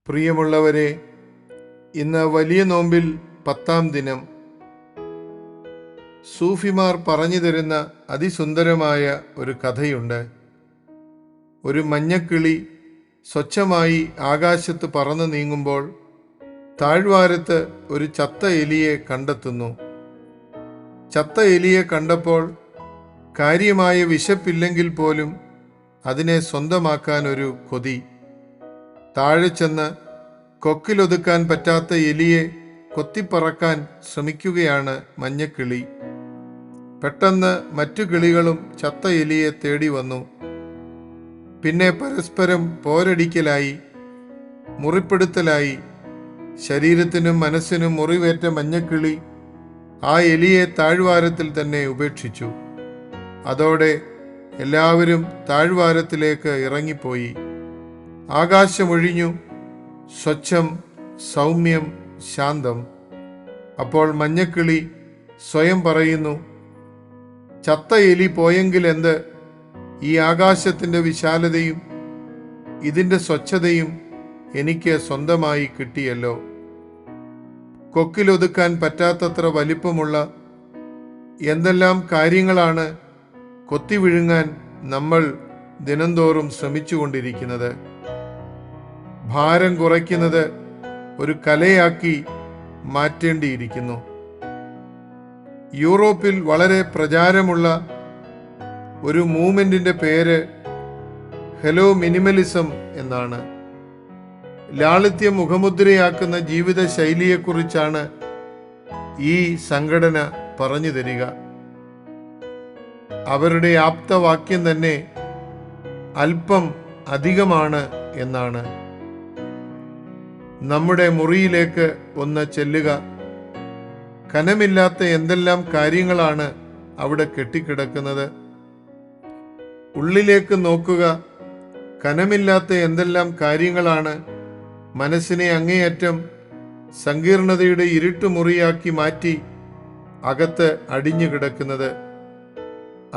പ്രിയമുള്ളവരെ, ഇന്ന് വലിയ നോമ്പിൽ 10-ാം ദിനം. സൂഫിമാർ പറഞ്ഞു തരുന്ന അതിസുന്ദരമായ ഒരു കഥയുണ്ട്. ഒരു മഞ്ഞക്കിളി സ്വച്ഛമായി ആകാശത്ത് പറന്നു നീങ്ങുമ്പോൾ താഴ്വാരത്ത് ഒരു ചത്ത എലിയെ കണ്ടെത്തുന്നു. ചത്ത എലിയെ കണ്ടപ്പോൾ കാര്യമായ വിശപ്പില്ലെങ്കിൽ പോലും അതിനെ സ്വന്തമാക്കാൻ ഒരു കൊതി. താഴെ ചെന്ന് കൊക്കിലൊതുക്കാൻ പറ്റാത്ത എലിയെ കൊത്തിപ്പറക്കാൻ ശ്രമിക്കുകയാണ് മഞ്ഞക്കിളി. പെട്ടെന്ന് മറ്റു കിളികളും ചത്ത എലിയെ തേടി വന്നു. പിന്നെ പരസ്പരം പോരടിക്കലായി, മുറിപ്പെടുത്തലായി. ശരീരത്തിനും മനസ്സിനും മുറിവേറ്റ മഞ്ഞക്കിളി ആ എലിയെ താഴ്വാരത്തിൽ തന്നെ ഉപേക്ഷിച്ചു. അതോടെ എല്ലാവരും താഴ്വാരത്തിലേക്ക് ഇറങ്ങിപ്പോയി. ആകാശമൊഴിഞ്ഞു. സ്വച്ഛം, സൗമ്യം, ശാന്തം. അപ്പോൾ മഞ്ഞക്കിളി സ്വയം പറയുന്നു, ചത്ത എലി പോയെങ്കിലെന്ത്, ഈ ആകാശത്തിൻ്റെ വിശാലതയും ഇതിൻ്റെ സ്വച്ഛതയും എനിക്ക് സ്വന്തമായി കിട്ടിയല്ലോ. കൊക്കിലൊതുക്കാൻ പറ്റാത്തത്ര വലിപ്പമുള്ള എന്തെല്ലാം കാര്യങ്ങളാണ് കൊത്തിവിഴുങ്ങാൻ നമ്മൾ ദിനംതോറും ശ്രമിച്ചുകൊണ്ടിരിക്കുന്നത്. ഭാരം കുറയ്ക്കുന്നത് ഒരു കലയാക്കി മാറ്റേണ്ടിയിരിക്കുന്നു. യൂറോപ്പിൽ വളരെ പ്രചാരമുള്ള ഒരു മൂവ്മെന്റിന്റെ പേര് ഹലോ മിനിമലിസം എന്നാണ്. ലാളിത്യം മുഖമുദ്രയാക്കുന്ന ജീവിത ശൈലിയെക്കുറിച്ചാണ് ഈ സംഘടന പറഞ്ഞു തരിക. അവരുടെ ആപ്തവാക്യം തന്നെ അല്പം അധികമാണ് എന്നാണ്. നമ്മുടെ മുറിയിലേക്ക് ഒന്ന് ചെല്ലുക. കനമില്ലാത്ത എന്തെല്ലാം കാര്യങ്ങളാണ് അവിടെ കെട്ടിക്കിടക്കുന്നത്. ഉള്ളിലേക്ക് നോക്കുക. കനമില്ലാത്ത എന്തെല്ലാം കാര്യങ്ങളാണ് മനസ്സിനെ അങ്ങേയറ്റം സങ്കീർണതയുടെ ഇരുട്ടുമുറിയാക്കി മാറ്റി അകത്ത് അടിഞ്ഞു കിടക്കുന്നത്.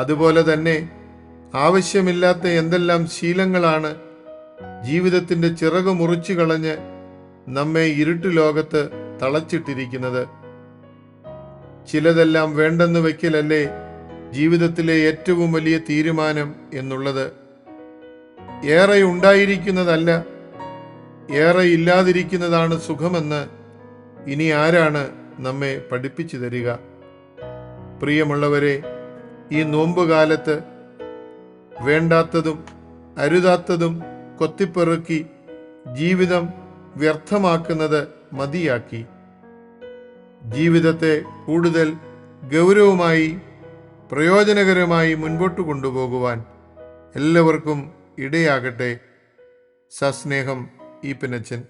അതുപോലെ തന്നെ ആവശ്യമില്ലാത്ത എന്തെല്ലാം ശീലങ്ങളാണ് ജീവിതത്തിൻ്റെ ചിറക് മുറിച്ചു കളഞ്ഞ് നമ്മെ ഇരുട്ടു ലോകത്ത് തളച്ചിട്ടിരിക്കുന്നത്. ചിലതെല്ലാം വേണ്ടെന്ന് വയ്ക്കലല്ലേ ജീവിതത്തിലെ ഏറ്റവും വലിയ തീരുമാനം എന്നുള്ളത്. ഏറെ ഉണ്ടായിരിക്കുന്നതല്ല, ഏറെ ഇല്ലാതിരിക്കുന്നതാണ് സുഖമെന്ന് ഇനി ആരാണ് നമ്മെ പഠിപ്പിച്ചു തരിക? പ്രിയമുള്ളവരെ, ഈ നോമ്പുകാലത്ത് വേണ്ടാത്തതും അരുതാത്തതും കൊത്തിപ്പെറുക്കി ജീവിതം വ്യർത്ഥമാക്കുന്നത് മതിയാക്കി ജീവിതത്തെ കൂടുതൽ ഗൗരവമായി പ്രയോജനകരമായി മുൻപോട്ട് കൊണ്ടുപോകുവാൻ എല്ലാവർക്കും ഇടയാകട്ടെ. സസ്നേഹം, ഈപ്പനച്ചൻ.